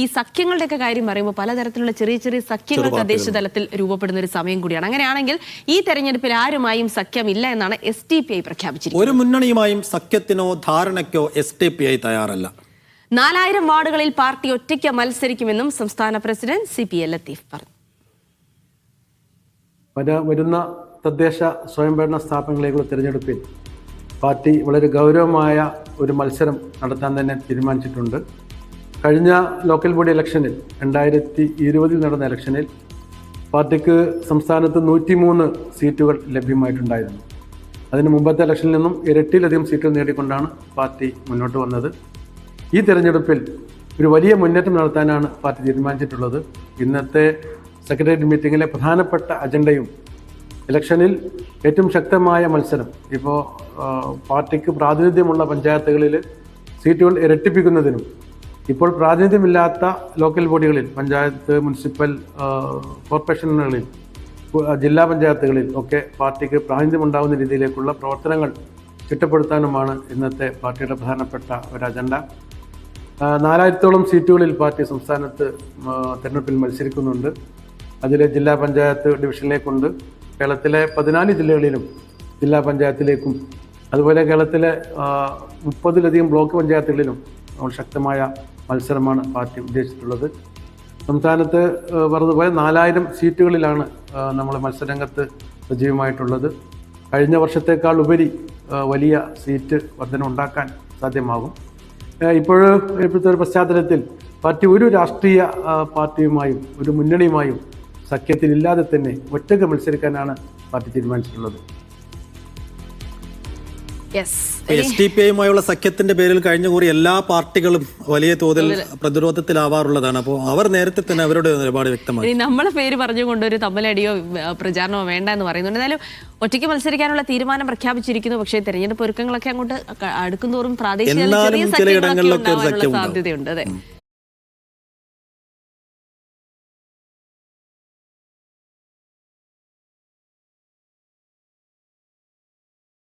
ഈ സഖ്യങ്ങളുടെയൊക്കെ കാര്യം പറയുമ്പോൾ പലതരത്തിലുള്ള ചെറിയ ചെറിയ സഖ്യങ്ങൾ തദ്ദേശ തലത്തിൽ രൂപപ്പെടുന്ന ഒരു സമയം കൂടിയാണ്. അങ്ങനെയാണെങ്കിൽ ഈ തെരഞ്ഞെടുപ്പിൽ ആരുമായും സഖ്യമില്ല എന്നാണ് SDPI പ്രഖ്യാപിച്ചിരിക്കുന്നത്. ഒരു മുന്നണിയുമായും സഖ്യത്തിനോ ധാരണയ്ക്കോ SDPI തയ്യാറല്ല. 4000 വാർഡുകളിൽ പാർട്ടി ഒറ്റയ്ക്ക് മത്സരിക്കുമെന്നും സംസ്ഥാന പ്രസിഡന്റ് CP ലത്തീഫ് പറഞ്ഞു. വരുന്ന തദ്ദേശ സ്വയംഭരണ സ്ഥാപനങ്ങളിലേക്കുള്ള തിരഞ്ഞെടുപ്പിൽ പാർട്ടി വളരെ ഗൗരവമായ ഒരു മത്സരം നടത്താൻ തന്നെ തീരുമാനിച്ചിട്ടുണ്ട്. കഴിഞ്ഞ ലോക്കൽ ബോഡി ഇലക്ഷനിൽ 2020 നടന്ന ഇലക്ഷനിൽ പാർട്ടിക്ക് സംസ്ഥാനത്ത് 103 സീറ്റുകൾ ലഭ്യമായിട്ടുണ്ടായിരുന്നു. അതിന് മുമ്പത്തെ ഇലക്ഷനിൽ നിന്നും ഇരട്ടിയിലധികം സീറ്റുകൾ നേടിക്കൊണ്ടാണ് പാർട്ടി മുന്നോട്ട് വന്നത്. ഈ തെരഞ്ഞെടുപ്പിൽ ഒരു വലിയ മുന്നേറ്റം നടത്താനാണ് പാർട്ടി തീരുമാനിച്ചിട്ടുള്ളത്. ഇന്നത്തെ സെക്രട്ടേറിയറ്റ് മീറ്റിങ്ങിലെ പ്രധാനപ്പെട്ട അജണ്ടയും ഇലക്ഷനിൽ ഏറ്റവും ശക്തമായ മത്സരം, ഇപ്പോൾ പാർട്ടിക്ക് പ്രാതിനിധ്യമുള്ള പഞ്ചായത്തുകളിൽ സീറ്റുകൾ ഇരട്ടിപ്പിക്കുന്നതിനും ഇപ്പോൾ പ്രാതിനിധ്യമില്ലാത്ത ലോക്കൽ ബോഡികളിൽ പഞ്ചായത്ത്, മുനിസിപ്പൽ കോർപ്പറേഷനുകളിൽ, ജില്ലാ പഞ്ചായത്തുകളിൽ ഒക്കെ പാർട്ടിക്ക് പ്രാതിനിധ്യമുണ്ടാകുന്ന രീതിയിലേക്കുള്ള പ്രവർത്തനങ്ങൾ ചിട്ടപ്പെടുത്താനുമാണ് ഇന്നത്തെ പാർട്ടിയുടെ പ്രധാനപ്പെട്ട ഒരു അജണ്ട. 4000-ഓളം സീറ്റുകളിൽ പാർട്ടി സംസ്ഥാനത്ത് തെരഞ്ഞെടുപ്പിൽ മത്സരിക്കുന്നുണ്ട്. അതിൽ ജില്ലാ പഞ്ചായത്ത് ഡിവിഷനിലേക്കുണ്ട്. കേരളത്തിലെ 14 ജില്ലകളിലും ജില്ലാ പഞ്ചായത്തിലേക്കും അതുപോലെ കേരളത്തിലെ 30-ലധികം ബ്ലോക്ക് പഞ്ചായത്തുകളിലും ശക്തമായ മത്സരമാണ് പാർട്ടി ഉദ്ദേശിച്ചിട്ടുള്ളത്. സംസ്ഥാനത്ത് പറഞ്ഞതുപോലെ 4000 സീറ്റുകളിലാണ് നമ്മൾ മത്സരരംഗത്ത് സജീവമായിട്ടുള്ളത്. കഴിഞ്ഞ വർഷത്തേക്കാൾ ഉപരി വലിയ സീറ്റ് വർധന ഉണ്ടാക്കാൻ സാധ്യമാകും. ഇപ്പോഴത്തെ ഒരു പശ്ചാത്തലത്തിൽ പാർട്ടി ഒരു രാഷ്ട്രീയ പാർട്ടിയുമായും ഒരു മുന്നണിയുമായും സഖ്യത്തിലില്ലാതെ തന്നെ ഒറ്റയ്ക്ക് മത്സരിക്കാനാണ് പാർട്ടി തീരുമാനിച്ചിട്ടുള്ളത്. SDPIയുമായുള്ള സഖ്യത്തിന്റെ പേരിൽ കഴിഞ്ഞുകൂടി എല്ലാ പാർട്ടികളും വലിയ തോതിൽ പ്രതിരോധത്തിലാവാറുള്ളതാണ്. അപ്പോൾ അവർ നേരത്തെ തന്നെ അവരുടെ നിലപാട് വ്യക്തമായി. നമ്മളെ പേര് പറഞ്ഞുകൊണ്ട് ഒരു തമ്മിലടിയോ പ്രചാരണമോ വേണ്ട എന്ന് പറയുന്നുണ്ട്. എന്നാലും ഒറ്റയ്ക്ക് മത്സരിക്കാനുള്ള തീരുമാനം പ്രഖ്യാപിച്ചിരിക്കുന്നു. പക്ഷേ തെരഞ്ഞെടുപ്പ് ഒരുക്കങ്ങളൊക്കെ അങ്ങോട്ട് അടുക്കുന്തോറും പ്രാദേശിക സാധ്യതയുണ്ട്. അതെ.